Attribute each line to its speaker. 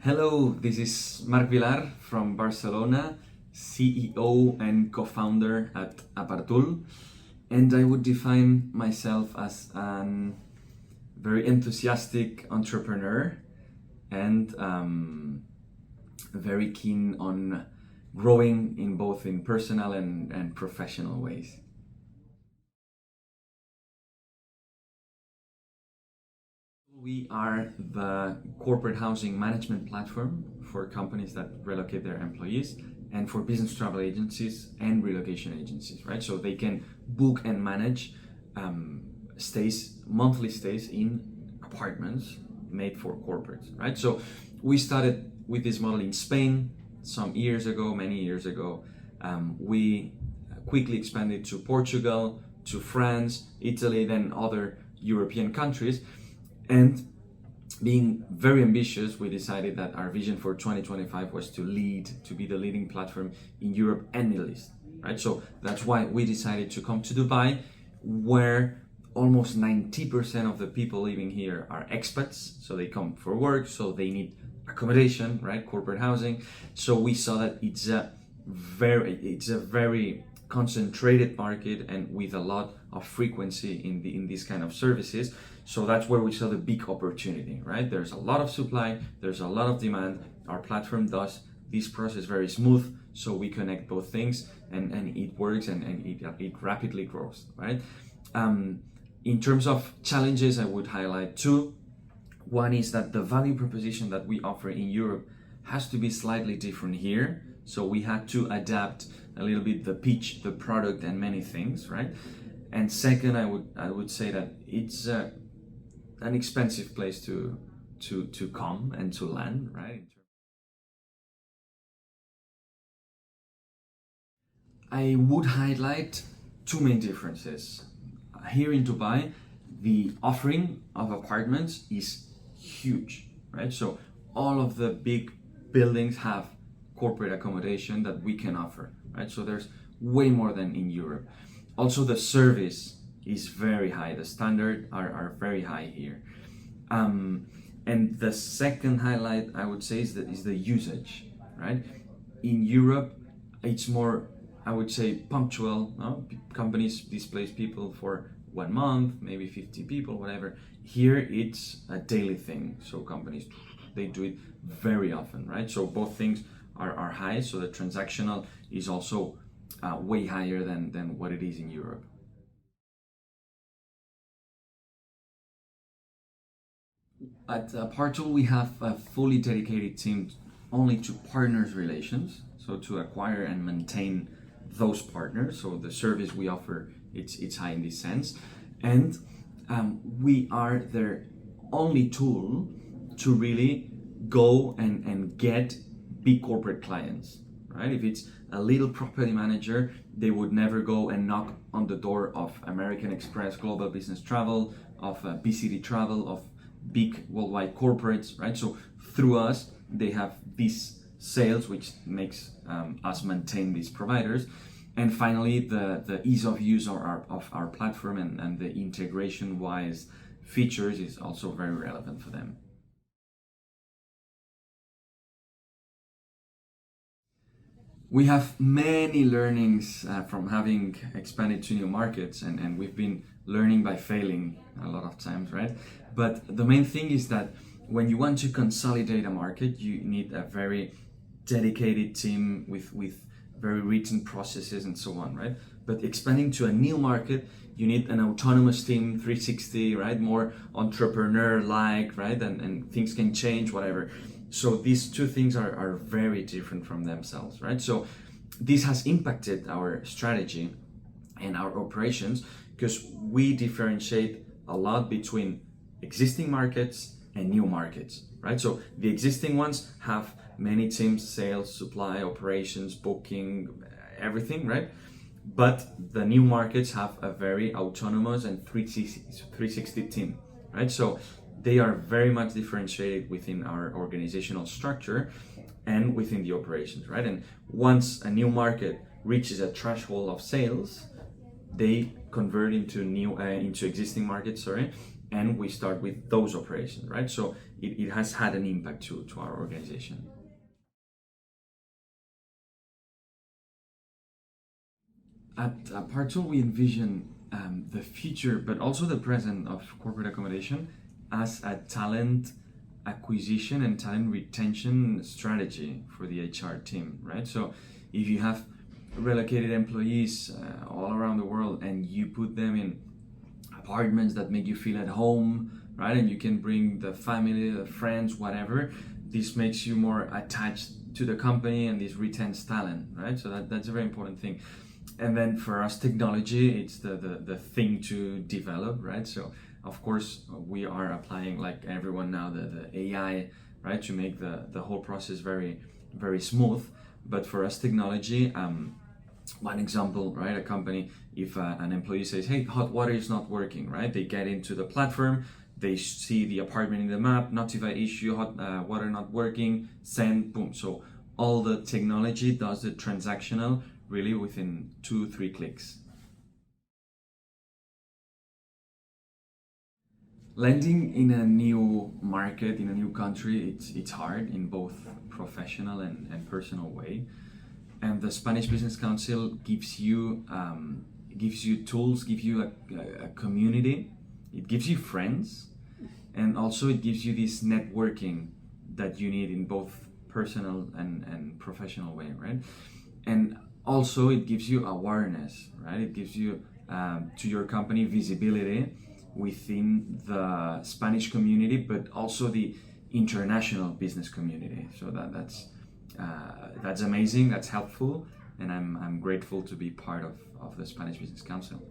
Speaker 1: Hello, this is Marc Vilar from Barcelona, CEO and co-founder at Apartool, and I would define myself as a very enthusiastic entrepreneur and very keen on growing in both in personal and professional ways. We are the corporate housing management platform for companies that relocate their employees and for business travel agencies and relocation agencies, right? So they can book and manage monthly stays in apartments made for corporates, right? So we started with this model in Spain many years ago. We quickly expanded to Portugal, to France, Italy, then other European countries. And being very ambitious, we decided that our vision for 2025 was to be the leading platform in Europe and Middle East, right? So that's why we decided to come to Dubai, where almost 90% of the people living here are expats. So they come for work, so they need accommodation, right? Corporate housing. So we saw that it's a very concentrated market and with a lot of frequency in these kind of services. So that's where we saw the big opportunity, right? There's a lot of supply, there's a lot of demand. Our platform does this process very smooth, so we connect both things and it works and it rapidly grows, right? In terms of challenges, I would highlight two. One is that the value proposition that we offer in Europe has to be slightly different here. So we had to adapt a little bit the pitch, the product, and many things, right? And second, I would say that it's an expensive place to come and to land, right? I would highlight two main differences. Here in Dubai, the offering of apartments is huge, right? So all of the big buildings have corporate accommodation that we can offer, right? So there's way more than in Europe. Also, the service is very high. The standards are very high here. And the second highlight I would say is the usage, right? In Europe, it's more, I would say, punctual. No? Companies displace people for 1 month, maybe 50 people, whatever. Here, it's a daily thing. So companies, they do it very often, right? So both things are high. So the transactional is also way higher than what it is in Europe. At Apartool, we have a fully dedicated team only to partners relations, so to acquire and maintain those partners. So the service we offer, it's high in this sense, and we are their only tool to really go and get big corporate clients, right? If it's a little property manager, they would never go and knock on the door of American Express, Global Business Travel, of BCD Travel, of big worldwide corporates, right? So through us, they have these sales, which makes us maintain these providers. And finally, the ease of use of our platform and the integration-wise features is also very relevant for them. We have many learnings from having expanded to new markets, and we've been learning by failing a lot of times, right? But the main thing is that when you want to consolidate a market, you need a very dedicated team with very written processes and so on, right? But expanding to a new market, you need an autonomous team, 360, right? More entrepreneur-like, right? And things can change, whatever. So these two things are very different from themselves, right? So this has impacted our strategy and our operations because we differentiate a lot between existing markets and new markets, right? So the existing ones have many teams, sales, supply, operations, booking, everything, right? But the new markets have a very autonomous and 360 team, right? So they are very much differentiated within our organizational structure and within the operations, right? And once a new market reaches a threshold of sales, they convert into existing markets, and we start with those operations, right? So it has had an impact to our organization. At Apartool, we envision the future, but also the present of corporate accommodation as a talent acquisition and talent retention strategy for the HR team, right? So if you have relocated employees all around the world and you put them in apartments that make you feel at home, right? And you can bring the family, the friends, whatever. This makes you more attached to the company and this retains talent, right? So that's a very important thing. And then for us, technology, it's the thing to develop, right? So of course we are applying, like everyone now, the AI, right, to make the whole process very, very smooth. But for us, technology, one example, right, a company, if an employee says, hey, hot water is not working, right, they get into the platform, they see the apartment in the map, notify issue, hot water not working, send, boom. So all the technology does the transactional really within 2-3 clicks. Landing in a new market, in a new country, it's hard in both professional and personal way. And the Spanish Business Council gives you tools, gives you a community, it gives you friends, and also it gives you this networking that you need in both personal and professional way, right? And also it gives you awareness, right? It gives you to your company visibility within the Spanish community, but also the international business community. So that's amazing, that's helpful, and I'm grateful to be part of the Spanish Business Council.